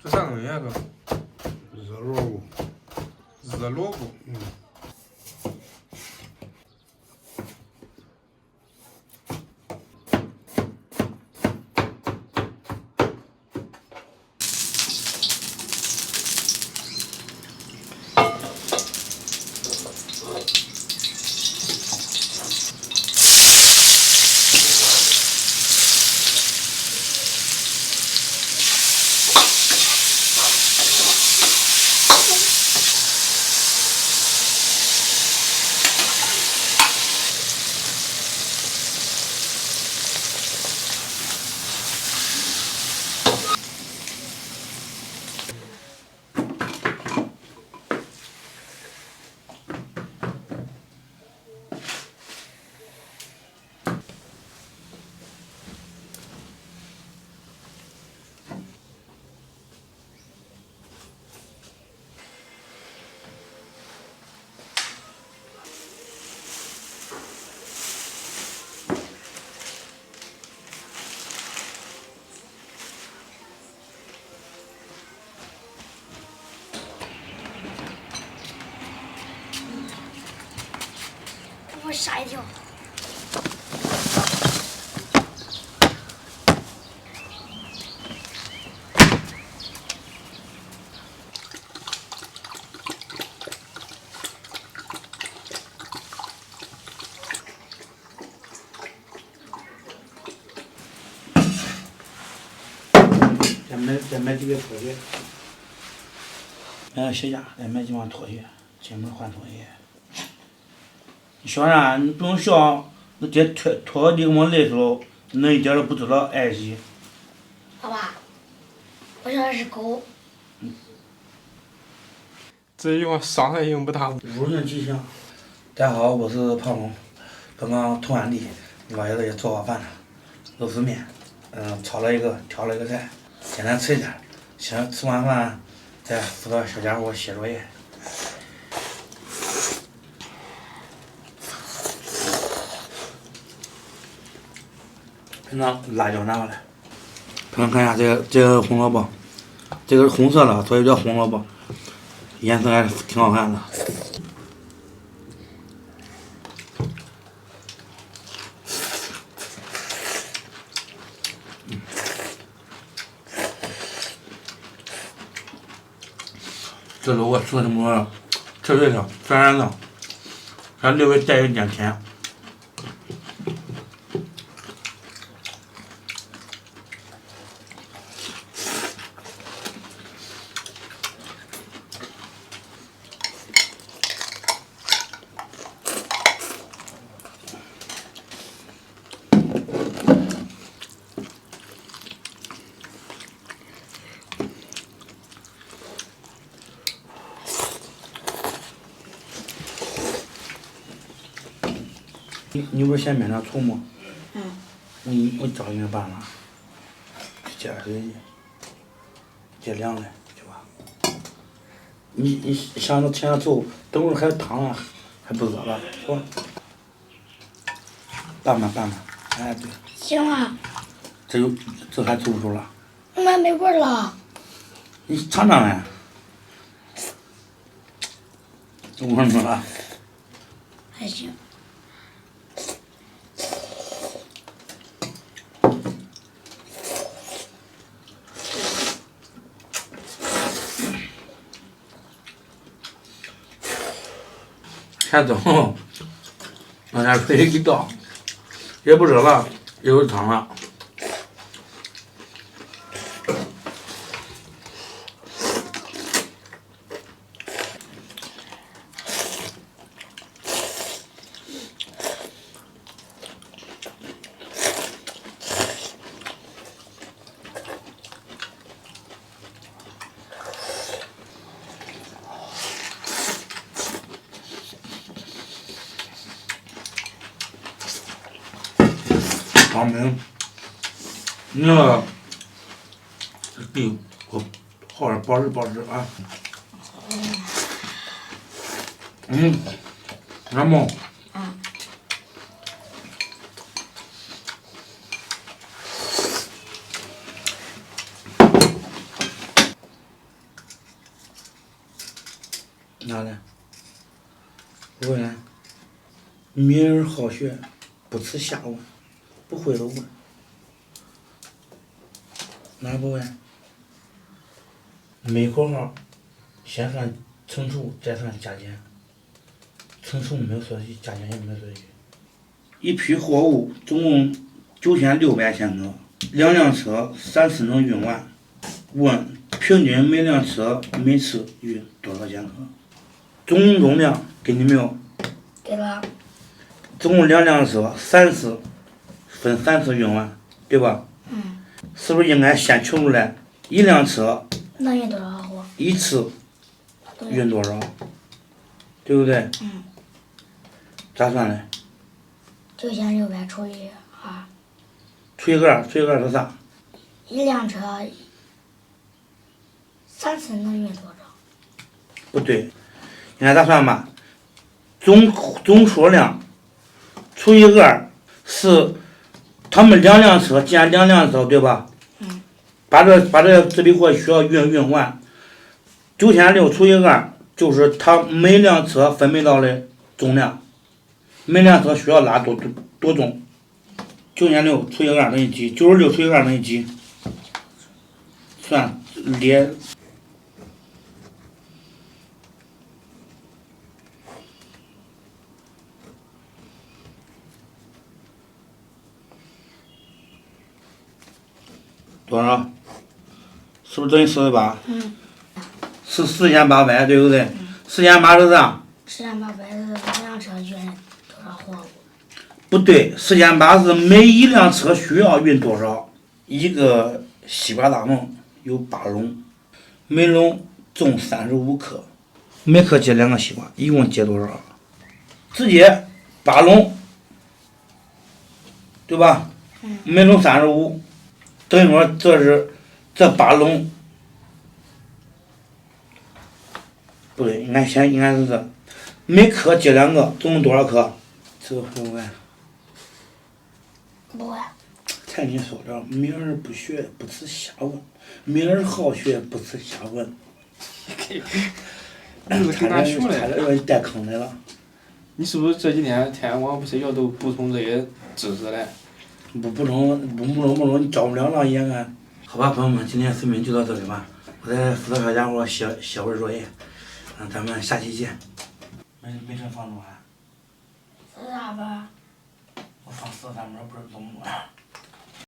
这啥东西啊？热萝卜。热萝卜。我吓一跳。再买几个拖鞋。鞋架，再买几双拖鞋，进门换拖鞋。学啥？你不用学，那这拖地我累时候，那一点都不知道爱惜。爸爸，我想的是狗。这句话伤害性不大。五人吉祥。大家好，我是胖龙，刚刚拖完地，老爷子也做好饭了，肉丝面，炒了一个，调了一个菜，简单吃一点。行，吃完饭再扶到小家伙写作业。平常辣椒拿过来，平常看一下这个红萝卜，这个是红色的，所以叫红萝卜，颜色还是挺好看的。这萝卜吃什么？脆脆的，酸酸的，还略微带一点甜。你不是嫌面条粗吗？我教你办了，加水，加凉的，对吧？你想着添了醋，等会儿还烫了，还不热了，是吧？拌吧，哎对。行啊。这还足不足了？我们没味儿了。你尝尝呗。有味儿没了？还行。先蒸，往下水一倒，也不热了，也有汤了。方便，你那个地我好点保湿啊。那么。哪的？不会呢。明儿好学，不辞下问，不会了问。哪不会？每口号先算乘除，再算加减。乘除没有说句，加减也没有说句。一批货物总共9600千克，两辆车3次能运完。问平均每辆车每次运多少千克？总重量给你没有？给了。总共2辆车3次，分3次运完，对吧？是不是应该先求出来一辆车能运多少货？一次运多少？对不对？咋算的9600除以2。除以2，除以2是啥？一辆车3次能运多少？不对，你看咋算吧？总数量除以2是他们2辆车，既然2辆车对吧？把这笔货需要运完，9600除以2就是他每辆车分配到的重量，每辆车需要拉多重？9600除以2等于几？96除以2等于几？算列。多少？是不是等于48？是4800，对不对？4800是啥4800是2辆车运多少货物？不对，4800是每一辆车需要运多少？一个西瓜大棚有8笼，每笼重35克，每克接2个西瓜，一共接多少？直接8笼，对吧？每笼35，等于说这8笼，不对，应该是这，每克接2个，总共多少克？这个会不会？不会。才你说了，明儿不学不辞下问，明儿好学不辞下问。你是给哪学差的？点把你带坑来了。你是不是这几天天天晚上不睡觉都补充这些知识嘞？不补充，你教不了让爷俺。好吧，朋友们，今天视频就到这里吧。我在辅导小家伙写会作业，咱们下期见。没成放多少？ 42分。我放43分，不是这么多。